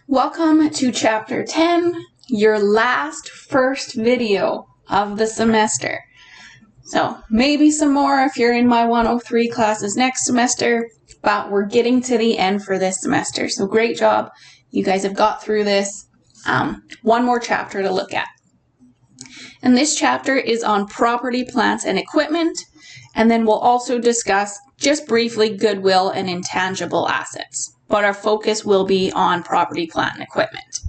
Welcome to Chapter 10, your first video of the semester. So maybe some more if you're in my 103 classes next semester, but we're getting to the end for this semester. So great job. You guys have got through this. One more chapter to look at. And this chapter is on property, plants, and equipment. And then we'll also discuss just briefly goodwill and intangible assets. But our focus will be on property, plant, and equipment.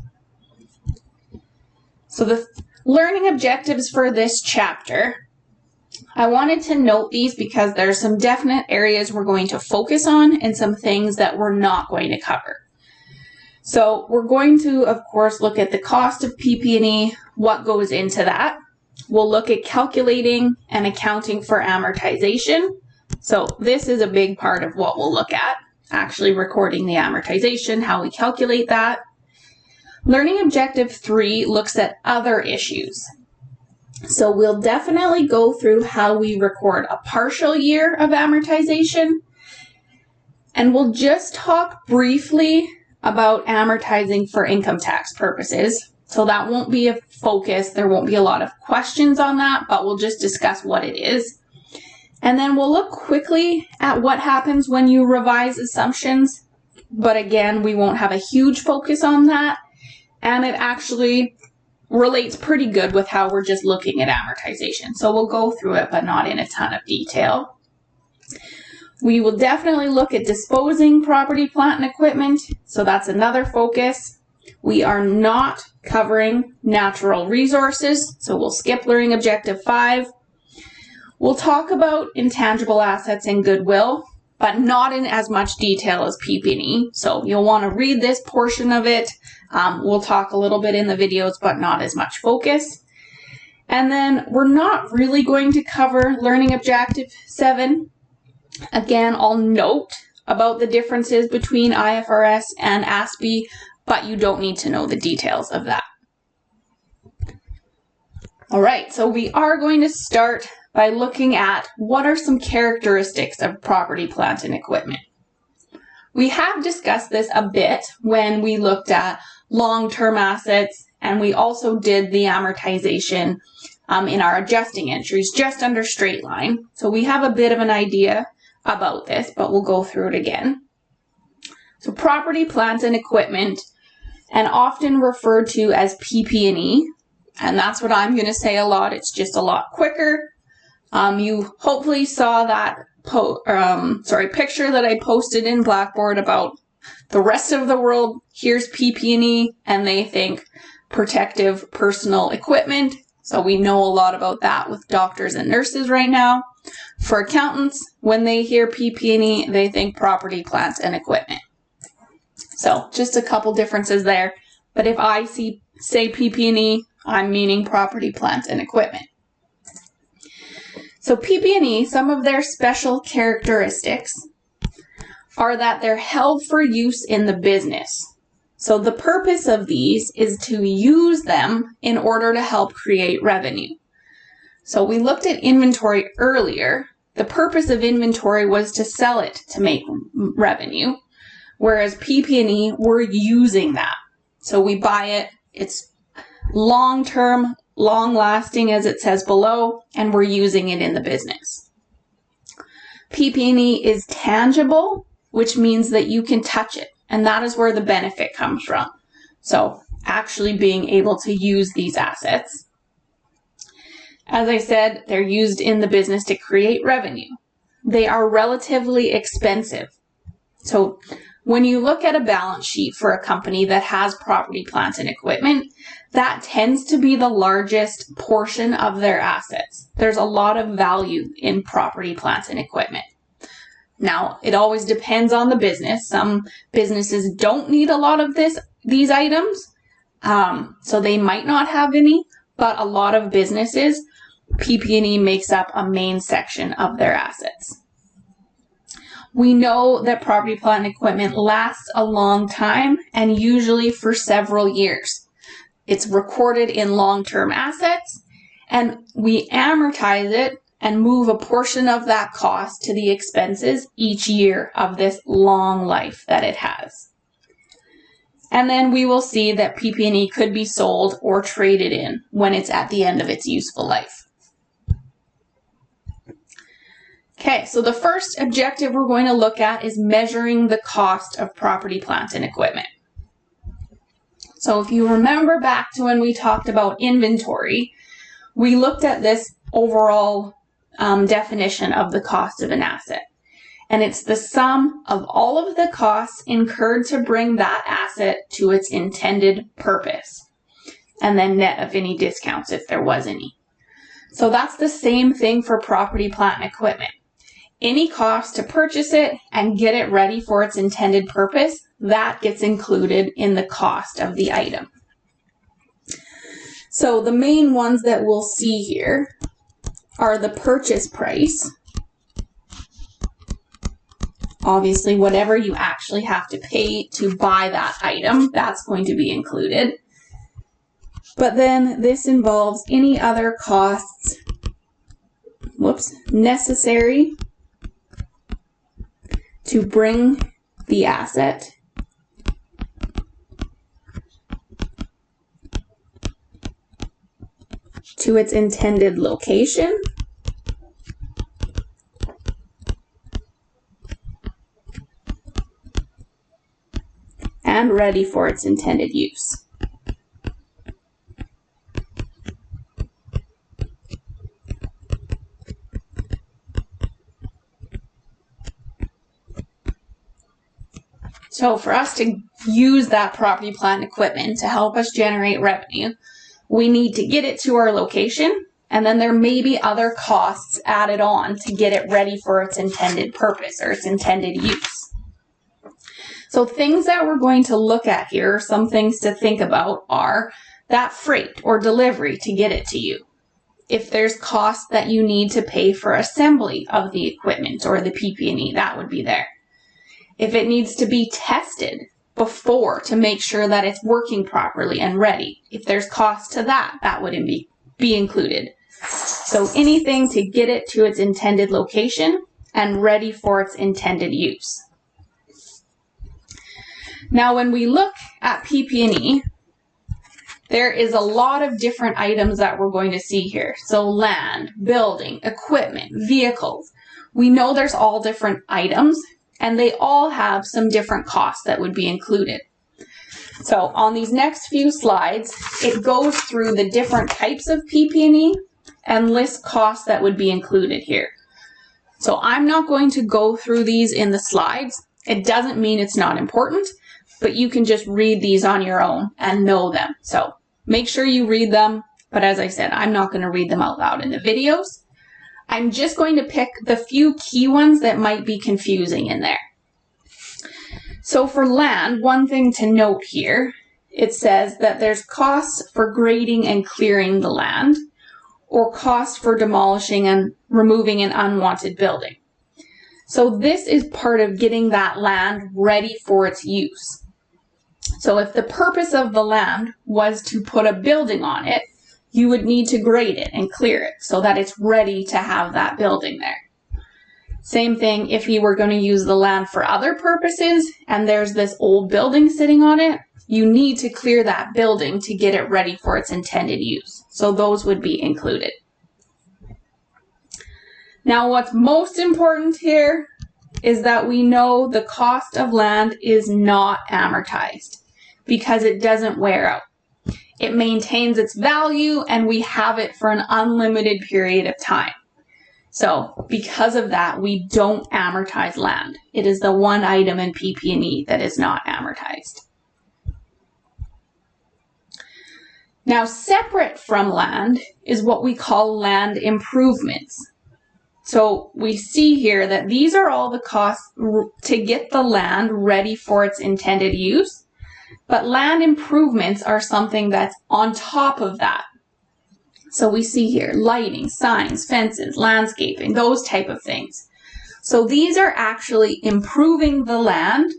So the learning objectives for this chapter, I wanted to note these because there are some definite areas we're going to focus on and some things that we're not going to cover. So we're going to, of course, look at the cost of PP&E, what goes into that. We'll look at calculating and accounting for amortization. So this is a big part of what we'll look at. Actually recording the amortization, how we calculate that. Learning objective 3 looks at other issues. So we'll definitely go through how we record a partial year of amortization. And we'll just talk briefly about amortizing for income tax purposes. So that won't be a focus. There won't be a lot of questions on that, but we'll just discuss what it is. And then we'll look quickly at what happens when you revise assumptions. But again, we won't have a huge focus on that. And it actually relates pretty good with how we're just looking at amortization. So we'll go through it, but not in a ton of detail. We will definitely look at disposing property, plant, and equipment. So that's another focus. We are not covering natural resources. So we'll skip learning objective 5. We'll talk about intangible assets and goodwill, but not in as much detail as PP&E. So you'll want to read this portion of it. We'll talk a little bit in the videos, but not as much focus. And then we're not really going to cover learning objective 7. Again, I'll note about the differences between IFRS and ASPE, but you don't need to know the details of that. All right, so we are going to start by looking at what are some characteristics of property, plant, and equipment. We have discussed this a bit when we looked at long-term assets, and we also did the amortization in our adjusting entries just under straight line. So we have a bit of an idea about this, but we'll go through it again. So property, plant, and equipment, and often referred to as PP&E, and that's what I'm going to say a lot. It's just a lot quicker. You hopefully saw that picture that I posted in Blackboard about the rest of the world. Here's PP&E, and they think protective personal equipment. So we know a lot about that with doctors and nurses right now. For accountants, when they hear PP&E, they think property, plants, and equipment. So just a couple differences there. But if I say PP&E, I'm meaning property, plants, and equipment. So PP&E, some of their special characteristics are that they're held for use in the business. So the purpose of these is to use them in order to help create revenue. So we looked at inventory earlier. The purpose of inventory was to sell it to make revenue, whereas PP&E, we're using that. So we buy it, it's long-term, long-lasting as it says below, and we're using it in the business. PP&E is tangible, which means that you can touch it, and that is where the benefit comes from. So actually being able to use these assets. As I said, they're used in the business to create revenue. They are relatively expensive. So when you look at a balance sheet for a company that has property, plant, and equipment, that tends to be the largest portion of their assets. There's a lot of value in property, plants, and equipment. Now, it always depends on the business. Some businesses don't need a lot of these items, so they might not have any, but a lot of businesses, PP&E makes up a main section of their assets. We know that property, plant, and equipment lasts a long time and usually for several years. It's recorded in long-term assets, and we amortize it and move a portion of that cost to the expenses each year of this long life that it has. And then we will see that PP&E could be sold or traded in when it's at the end of its useful life. Okay, so the first objective we're going to look at is measuring the cost of property, plant, and equipment. So if you remember back to when we talked about inventory, we looked at this overall definition of the cost of an asset. And it's the sum of all of the costs incurred to bring that asset to its intended purpose, and then net of any discounts if there was any. So that's the same thing for property, plant, and equipment. Any cost to purchase it and get it ready for its intended purpose, that gets included in the cost of the item. So the main ones that we'll see here are the purchase price. Obviously, whatever you actually have to pay to buy that item, that's going to be included. But then this involves any other costs, necessary to bring the asset to its intended location and ready for its intended use. So for us to use that property, plant, and equipment to help us generate revenue, we need to get it to our location, and then there may be other costs added on to get it ready for its intended purpose or its intended use. So things that we're going to look at here, some things to think about, are that freight or delivery to get it to you. If there's costs that you need to pay for assembly of the equipment or the PP&E, that would be there. If it needs to be tested before to make sure that it's working properly and ready, if there's cost to that, that would be included. So anything to get it to its intended location and ready for its intended use. Now, when we look at PP&E, there is a lot of different items that we're going to see here. So land, building, equipment, vehicles. We know there's all different items, and they all have some different costs that would be included. So on these next few slides, it goes through the different types of PP&E and lists costs that would be included here. So I'm not going to go through these in the slides. It doesn't mean it's not important, but you can just read these on your own and know them. So make sure you read them, but as I said, I'm not going to read them out loud in the videos. I'm just going to pick the few key ones that might be confusing in there. So for land, one thing to note here, it says that there's costs for grading and clearing the land, or costs for demolishing and removing an unwanted building. So this is part of getting that land ready for its use. So if the purpose of the land was to put a building on it, you would need to grade it and clear it so that it's ready to have that building there. Same thing if you were going to use the land for other purposes and there's this old building sitting on it, you need to clear that building to get it ready for its intended use. So those would be included. Now what's most important here is that we know the cost of land is not amortized because it doesn't wear out. It maintains its value and we have it for an unlimited period of time. So because of that, we don't amortize land. It is the one item in PP&E that is not amortized. Now, separate from land is what we call land improvements. So we see here that these are all the costs to get the land ready for its intended use, but land improvements are something that's on top of that. So we see here lighting, signs, fences, landscaping, those type of things. So these are actually improving the land,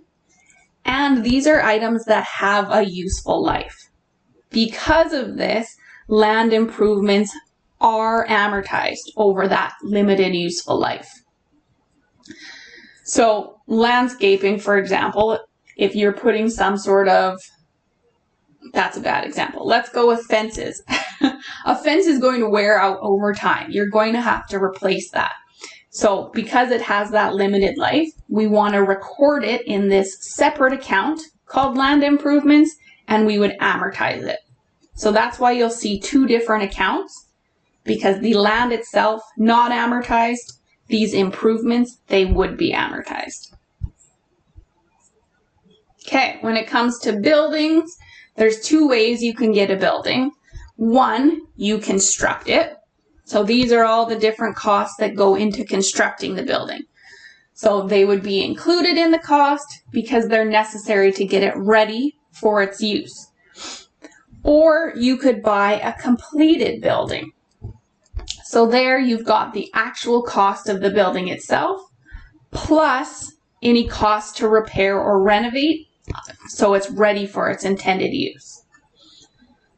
and these are items that have a useful life. Because of this, land improvements are amortized over that limited useful life. So landscaping, for example, if you're putting some sort of that's a bad example. Let's go with fences. A fence is going to wear out over time. You're going to have to replace that. So because it has that limited life, we want to record it in this separate account called land improvements, and we would amortize it. So that's why you'll see two different accounts, because the land itself not amortized, these improvements, they would be amortized. Okay, when it comes to buildings, there's two ways you can get a building. One, you construct it. So these are all the different costs that go into constructing the building. So they would be included in the cost because they're necessary to get it ready for its use. Or you could buy a completed building. So there you've got the actual cost of the building itself, plus any cost to repair or renovate, so it's ready for its intended use.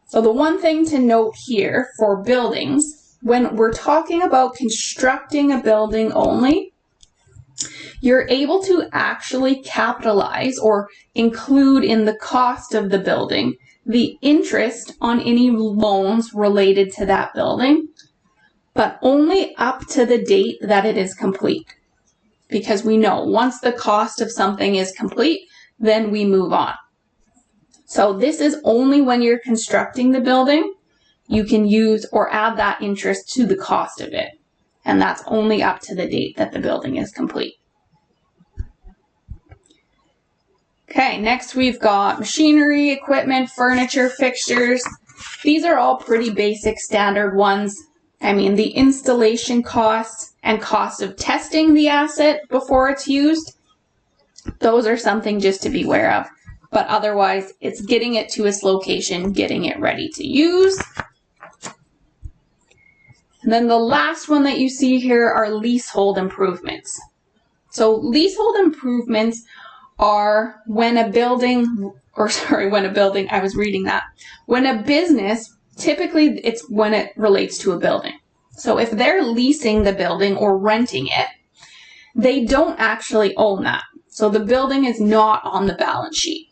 So the one thing to note here for buildings, when we're talking about constructing a building only, you're able to actually capitalize or include in the cost of the building the interest on any loans related to that building, but only up to the date that it is complete. Because we know once the cost of something is complete, then we move on. So this is only when you're constructing the building, you can use or add that interest to the cost of it. And that's only up to the date that the building is complete. Okay, next we've got machinery, equipment, furniture, fixtures. These are all pretty basic standard ones. I mean, the installation costs and cost of testing the asset before it's used, those are something just to be aware of. But otherwise, it's getting it to its location, getting it ready to use. And then the last one that you see here are leasehold improvements. So leasehold improvements are when a business, typically it's when it relates to a building. So if they're leasing the building or renting it, they don't actually own that. So the building is not on the balance sheet.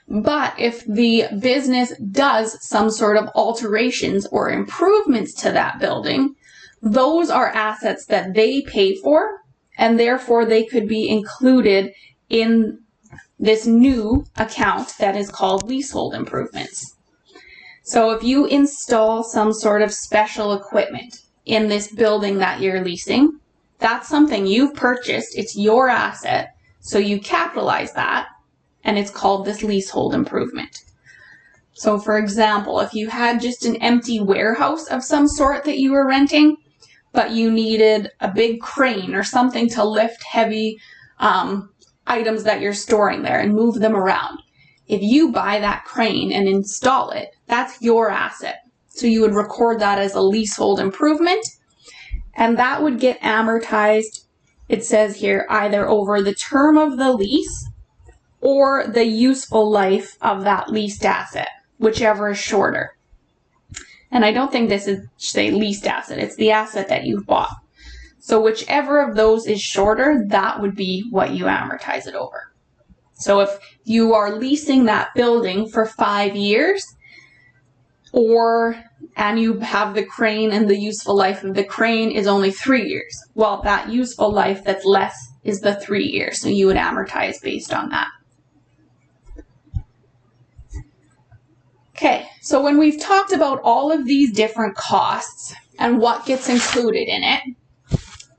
But if the business does some sort of alterations or improvements to that building, those are assets that they pay for, and therefore they could be included in this new account that is called leasehold improvements. So if you install some sort of special equipment in this building that you're leasing, that's something you've purchased, it's your asset, so you capitalize that, and it's called this leasehold improvement. So for example, if you had just an empty warehouse of some sort that you were renting, but you needed a big crane or something to lift heavy items that you're storing there and move them around. If you buy that crane and install it, that's your asset. So you would record that as a leasehold improvement, and that would get amortized, it says here, either over the term of the lease or the useful life of that leased asset, whichever is shorter. And I don't think this is, say, leased asset, it's the asset that you've bought. So whichever of those is shorter, that would be what you amortize it over. So if you are leasing that building for 5 years, and you have the crane and the useful life of the crane is only 3 years, well, that useful life that's less is the 3 years. So you would amortize based on that. Okay, so when we've talked about all of these different costs and what gets included in it,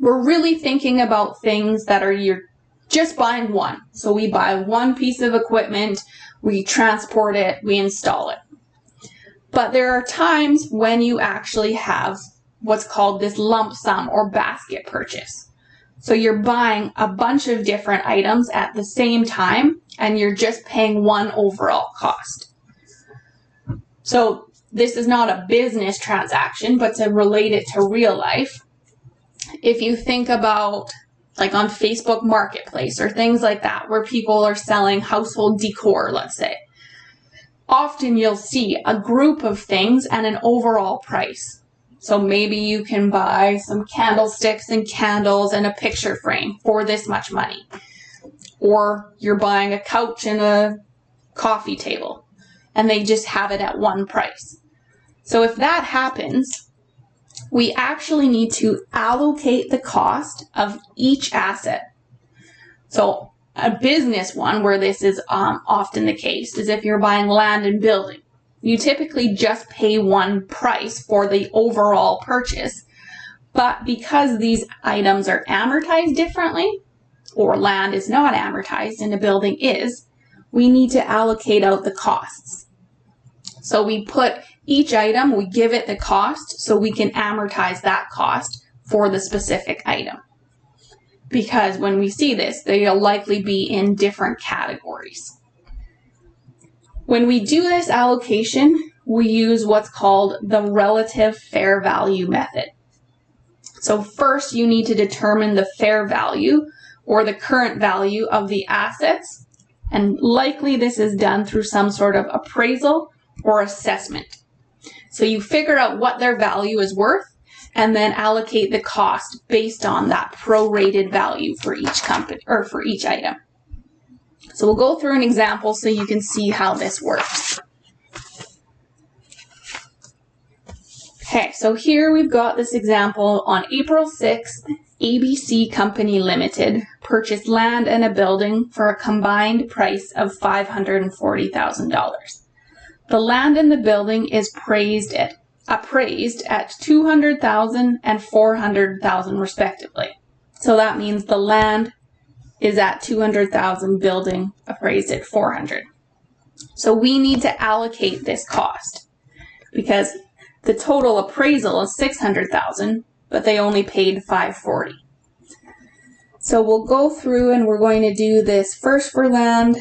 we're really thinking about things that are you're just buying one. So we buy one piece of equipment, we transport it, we install it. But there are times when you actually have what's called this lump sum or basket purchase. So you're buying a bunch of different items at the same time, and you're just paying one overall cost. So this is not a business transaction, but to relate it to real life, if you think about like on Facebook Marketplace or things like that, where people are selling household decor, let's say, often you'll see a group of things and an overall price. So maybe you can buy some candlesticks and candles and a picture frame for this much money. Or you're buying a couch and a coffee table. and they just have it at one price. So if that happens, we actually need to allocate the cost of each asset. So a business one, where this is often the case, is if you're buying land and building. You typically just pay one price for the overall purchase. But because these items are amortized differently, or land is not amortized and a building is, we need to allocate out the costs. So we put each item, we give it the cost so we can amortize that cost for the specific item. Because when we see this, they'll likely be in different categories. When we do this allocation, we use what's called the relative fair value method. So first you need to determine the fair value or the current value of the assets, and likely this is done through some sort of appraisal or assessment. So you figure out what their value is worth and then allocate the cost based on that prorated value for each company or for each item. So we'll go through an example so you can see how this works. Okay, so here we've got this example. On April 6th, ABC Company Limited purchased land and a building for a combined price of $540,000. The land and the building is appraised at $200,000 and $400,000 respectively. So that means the land is at $200,000, building appraised at $400,000. So we need to allocate this cost because the total appraisal is $600,000, but they only paid $540,000. So we'll go through and we're going to do this first for land,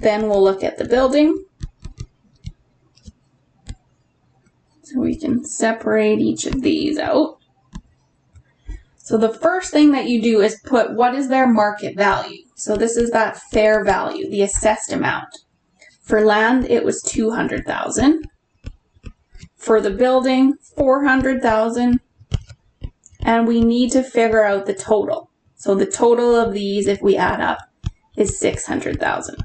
then we'll look at the building. So we can separate each of these out. So the first thing that you do is put what is their market value. So this is that fair value, the assessed amount. For land, it was $200,000. For the building, $400,000. And we need to figure out the total. So the total of these, if we add up, is $600,000.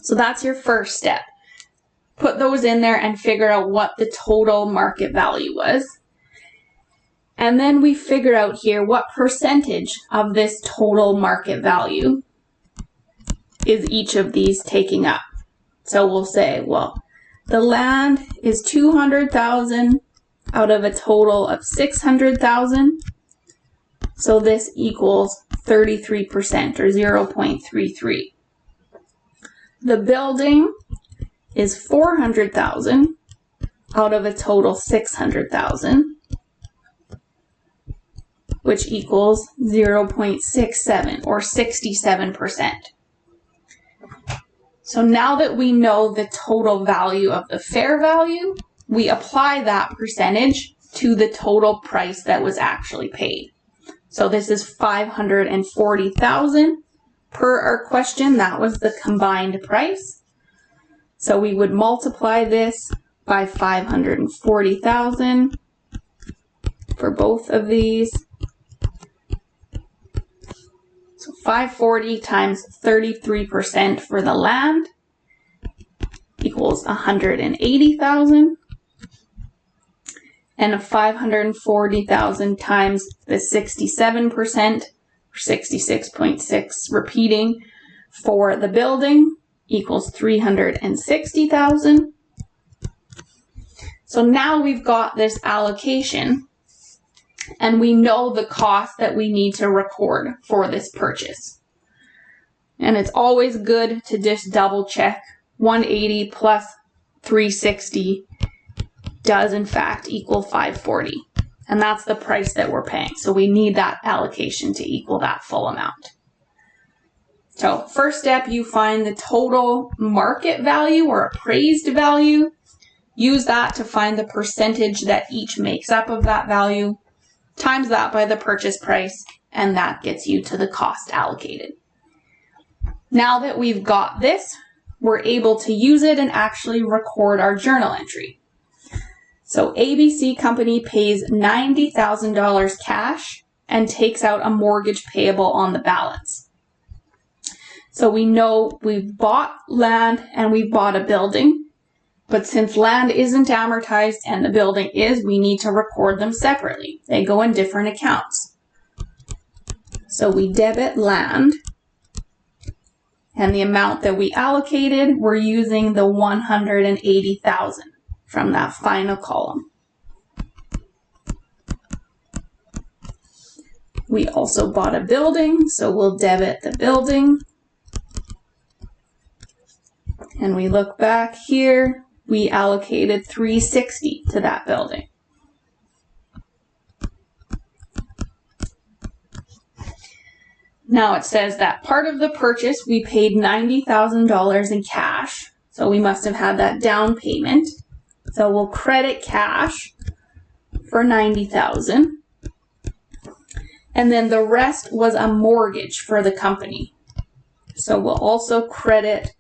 So that's your first step. Put those in there and figure out what the total market value was. And then we figure out here what percentage of this total market value is each of these taking up. So we'll say, well, the land is $200,000 out of a total of $600,000. So this equals 33% or 0.33. The building is $400,000 out of a total $600,000, which equals 0.67 or 67%. So now that we know the total value of the fair value, we apply that percentage to the total price that was actually paid. So this is $540,000 per our question. That was the combined price. So we would multiply this by 540,000 for both of these. So 540 times 33% for the land equals 180,000. And 540,000 times the 67%, or 66.6 repeating, for the building equals 360,000. So now we've got this allocation and we know the cost that we need to record for this purchase. And it's always good to just double check 180 plus 360 does in fact equal 540. And that's the price that we're paying. So we need that allocation to equal that full amount. So first step, you find the total market value or appraised value. Use that to find the percentage that each makes up of that value. Times that by the purchase price, and that gets you to the cost allocated. Now that we've got this, we're able to use it and actually record our journal entry. So ABC Company pays $90,000 cash and takes out a mortgage payable on the balance. So we know we've bought land and we've bought a building, but since land isn't amortized and the building is, we need to record them separately. They go in different accounts. So we debit land, and the amount that we allocated, we're using the $180,000 from that final column. We also bought a building, so we'll debit the building. And we look back here, we allocated $360,000 to that building. Now it says that part of the purchase we paid $90,000 in cash, so we must have had that down payment. So we'll credit cash for $90,000. And then the rest was a mortgage for the company. So we'll also credit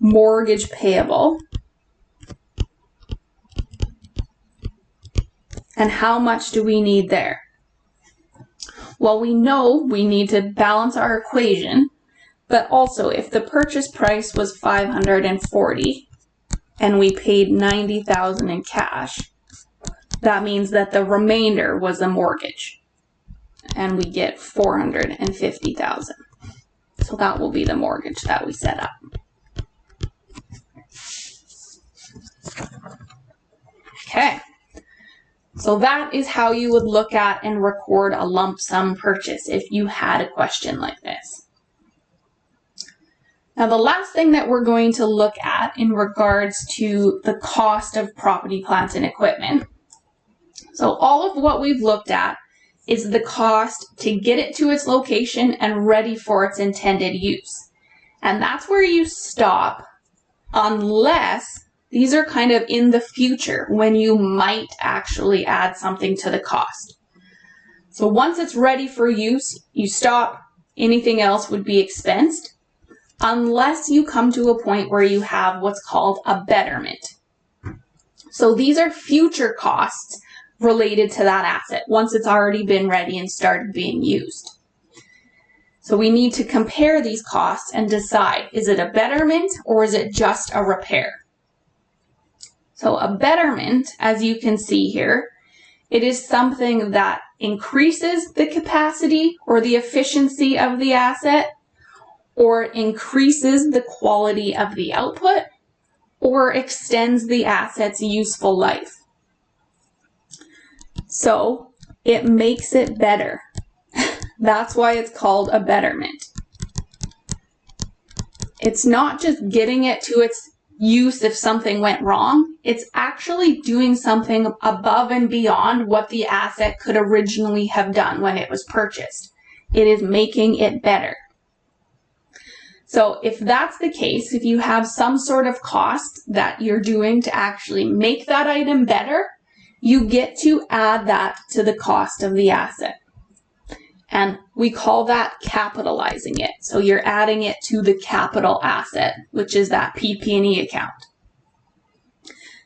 mortgage payable. And how much do we need there? Well, we know we need to balance our equation, but also if the purchase price was $540,000 and we paid $90,000 in cash, that means that the remainder was a mortgage, and we get $450,000. So that will be the mortgage that we set up. Okay. So that is how you would look at and record a lump sum purchase if you had a question like this. Now the last thing that we're going to look at in regards to the cost of property, plants, and equipment. So all of what we've looked at is the cost to get it to its location and ready for its intended use. And that's where you stop unless these are kind of in the future when you might actually add something to the cost. So once it's ready for use, you stop. Anything else would be expensed unless you come to a point where you have what's called a betterment. So these are future costs related to that asset once it's already been ready and started being used. So we need to compare these costs and decide, is it a betterment or is it just a repair? So a betterment, as you can see here, it is something that increases the capacity or the efficiency of the asset, or increases the quality of the output, or extends the asset's useful life. So it makes it better. That's why it's called a betterment. It's not just getting it to its use if something went wrong. It's actually doing something above and beyond what the asset could originally have done when it was purchased. It is making it better. So if that's the case, if you have some sort of cost that you're doing to actually make that item better, you get to add that to the cost of the asset. And we call that capitalizing it. So you're adding it to the capital asset, which is that PP&E account.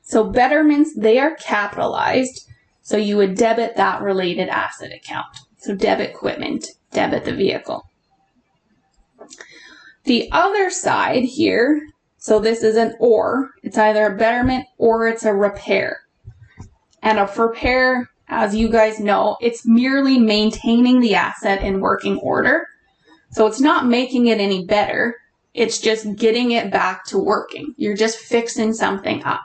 So betterments, they are capitalized. So you would debit that related asset account. So debit equipment, debit the vehicle. The other side here, so this is an or. It's either a betterment or it's a repair. And a repair, as you guys know, it's merely maintaining the asset in working order. So it's not making it any better. It's just getting it back to working. You're just fixing something up.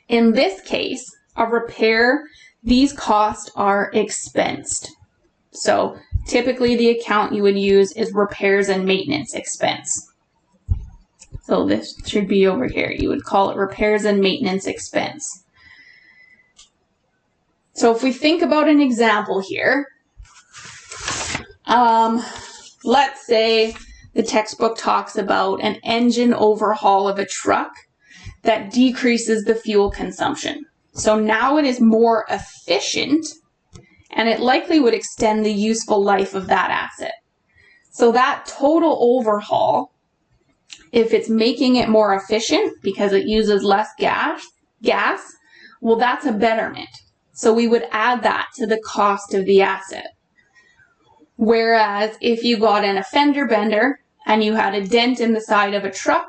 In this case, a repair, these costs are expensed. So typically the account you would use is repairs and maintenance expense. So this should be over here. You would call it repairs and maintenance expense. So if we think about an example here, let's say the textbook talks about an engine overhaul of a truck that decreases the fuel consumption. So now it is more efficient, and it likely would extend the useful life of that asset. So that total overhaul, if it's making it more efficient because it uses less gas, well, that's a betterment. So we would add that to the cost of the asset. Whereas if you got in a fender bender and you had a dent in the side of a truck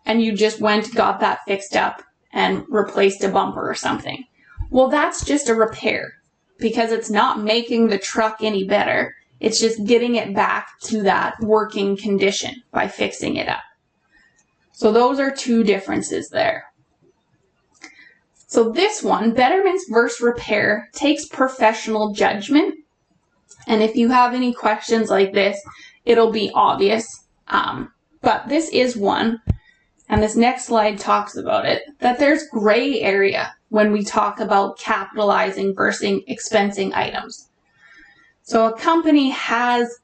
and you just went, got that fixed up and replaced a bumper or something. Well, that's just a repair because it's not making the truck any better. It's just getting it back to that working condition by fixing it up. So those are two differences there. So this one, betterments versus repair, takes professional judgment. And if you have any questions like this, it'll be obvious. But this is one, and this next slide talks about it, that there's gray area when we talk about capitalizing versus expensing items. So a company has,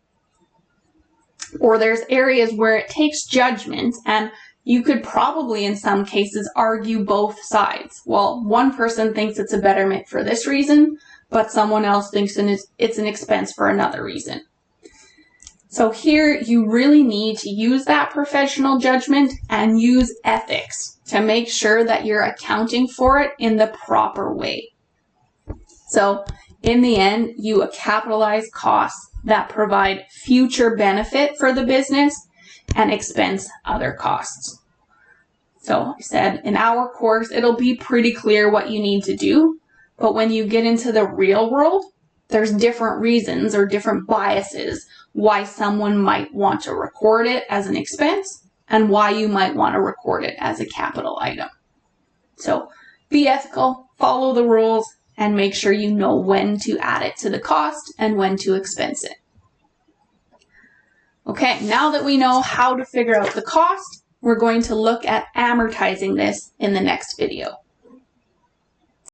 or there's areas where it takes judgment, and you could probably in some cases argue both sides. Well, one person thinks it's a betterment for this reason, but someone else thinks it's an expense for another reason. So here you really need to use that professional judgment and use ethics to make sure that you're accounting for it in the proper way. So in the end, you capitalize costs that provide future benefit for the business and expense other costs. So I said in our course, it'll be pretty clear what you need to do, but when you get into the real world, there's different reasons or different biases why someone might want to record it as an expense and why you might want to record it as a capital item. So be ethical, follow the rules, and make sure you know when to add it to the cost and when to expense it. Okay, now that we know how to figure out the cost, we're going to look at amortizing this in the next video.